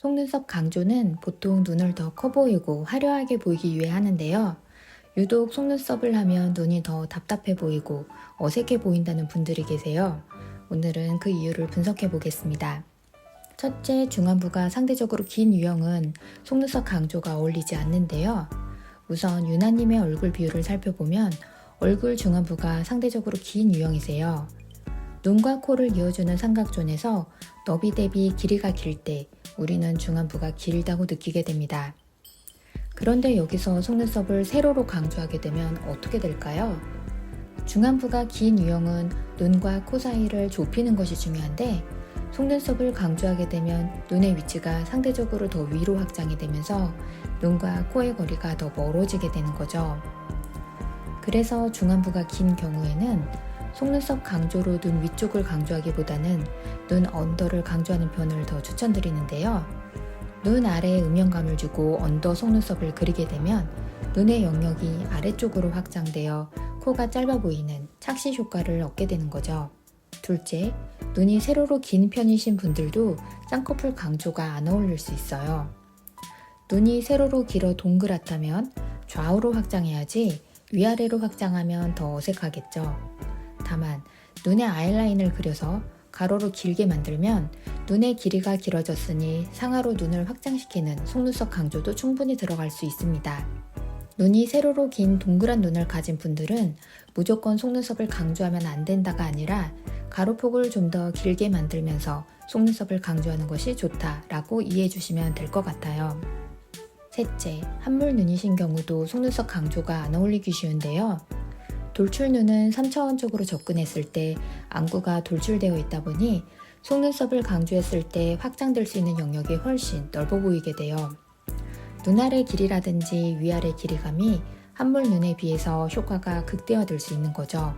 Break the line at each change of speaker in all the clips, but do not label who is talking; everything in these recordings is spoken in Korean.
속눈썹 강조는 보통 눈을 더 커 보이고 화려하게 보이기 위해 하는데요. 유독 속눈썹을 하면 눈이 더 답답해 보이고 어색해 보인다는 분들이 계세요. 오늘은 그 이유를 분석해 보겠습니다. 첫째, 중안부가 상대적으로 긴 유형은 속눈썹 강조가 어울리지 않는데요. 우선 유나님의 얼굴 비율을 살펴보면 얼굴 중안부가 상대적으로 긴 유형이세요. 눈과 코를 이어주는 삼각존에서 너비 대비 길이가 길 때 우리는 중안부가 길다고 느끼게 됩니다. 그런데 여기서 속눈썹을 세로로 강조하게 되면 어떻게 될까요? 중안부가 긴 유형은 눈과 코 사이를 좁히는 것이 중요한데 속눈썹을 강조하게 되면 눈의 위치가 상대적으로 더 위로 확장이 되면서 눈과 코의 거리가 더 멀어지게 되는 거죠. 그래서 중안부가 긴 경우에는 속눈썹 강조로 눈 위쪽을 강조하기보다는 눈 언더를 강조하는 편을 더 추천드리는데요. 눈 아래에 음영감을 주고 언더 속눈썹을 그리게 되면 눈의 영역이 아래쪽으로 확장되어 코가 짧아 보이는 착시 효과를 얻게 되는 거죠. 둘째, 눈이 세로로 긴 편이신 분들도 쌍꺼풀 강조가 안 어울릴 수 있어요. 눈이 세로로 길어 동그랗다면 좌우로 확장해야지 위아래로 확장하면 더 어색하겠죠. 다만 눈에 아이라인을 그려서 가로로 길게 만들면 눈의 길이가 길어졌으니 상하로 눈을 확장시키는 속눈썹 강조도 충분히 들어갈 수 있습니다. 눈이 세로로 긴 동그란 눈을 가진 분들은 무조건 속눈썹을 강조하면 안 된다가 아니라 가로폭을 좀 더 길게 만들면서 속눈썹을 강조하는 것이 좋다라고 이해해 주시면 될 것 같아요. 셋째, 한물 눈이신 경우도 속눈썹 강조가 안 어울리기 쉬운데요. 돌출눈은 3차원적으로 접근했을 때 안구가 돌출되어 있다 보니 속눈썹을 강조했을 때 확장될 수 있는 영역이 훨씬 넓어 보이게 돼요. 눈 아래 길이라든지 위아래 길이감이 한물 눈에 비해서 효과가 극대화될 수 있는 거죠.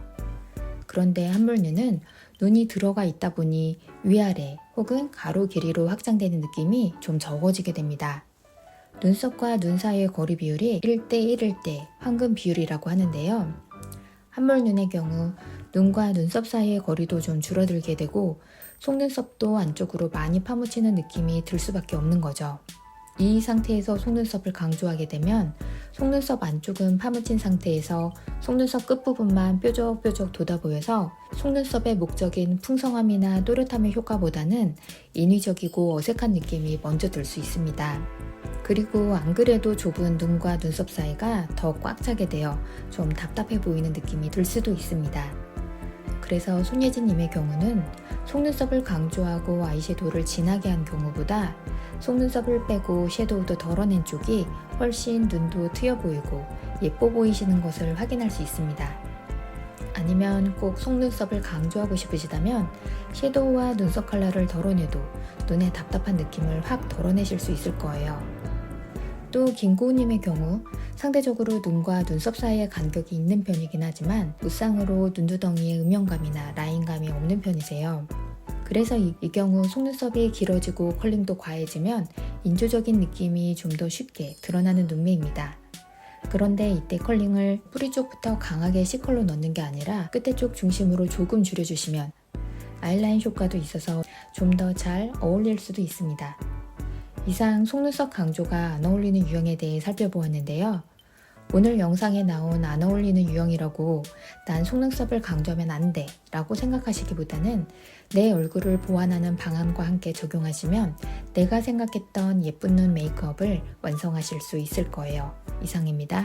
그런데 한물 눈은 눈이 들어가 있다 보니 위아래 혹은 가로 길이로 확장되는 느낌이 좀 적어지게 됩니다. 눈썹과 눈 사이의 거리 비율이 1대1일 때 황금 비율이라고 하는데요. 한물 눈의 경우 눈과 눈썹 사이의 거리도 좀 줄어들게 되고 속눈썹도 안쪽으로 많이 파묻히는 느낌이 들 수밖에 없는 거죠. 이 상태에서 속눈썹을 강조하게 되면 속눈썹 안쪽은 파묻힌 상태에서 속눈썹 끝부분만 뾰족뾰족 돋아 보여서 속눈썹의 목적인 풍성함이나 또렷함의 효과보다는 인위적이고 어색한 느낌이 먼저 들 수 있습니다. 그리고 안 그래도 좁은 눈과 눈썹 사이가 더 꽉 차게 되어 좀 답답해 보이는 느낌이 들 수도 있습니다. 그래서 손예진님의 경우는 속눈썹을 강조하고 아이섀도우를 진하게 한 경우보다 속눈썹을 빼고 섀도우도 덜어낸 쪽이 훨씬 눈도 트여 보이고 예뻐 보이시는 것을 확인할 수 있습니다. 아니면 꼭 속눈썹을 강조하고 싶으시다면 섀도우와 눈썹 컬러를 덜어내도 눈의 답답한 느낌을 확 덜어내실 수 있을 거예요. 또 김고우님의 경우 상대적으로 눈과 눈썹 사이에 간격이 있는 편이긴 하지만 무쌍으로 눈두덩이에 음영감이나 라인감이 없는 편이세요. 그래서 이 경우 속눈썹이 길어지고 컬링도 과해지면 인조적인 느낌이 좀 더 쉽게 드러나는 눈매입니다. 그런데 이때 컬링을 뿌리 쪽부터 강하게 C컬로 넣는 게 아니라 끝에 쪽 중심으로 조금 줄여주시면 아이라인 효과도 있어서 좀 더 잘 어울릴 수도 있습니다. 이상 속눈썹 강조가 안 어울리는 유형에 대해 살펴보았는데요. 오늘 영상에 나온 안 어울리는 유형이라고 난 속눈썹을 강조하면 안 돼 라고 생각하시기보다는 내 얼굴을 보완하는 방안과 함께 적용하시면 내가 생각했던 예쁜 눈 메이크업을 완성하실 수 있을 거예요. 이상입니다.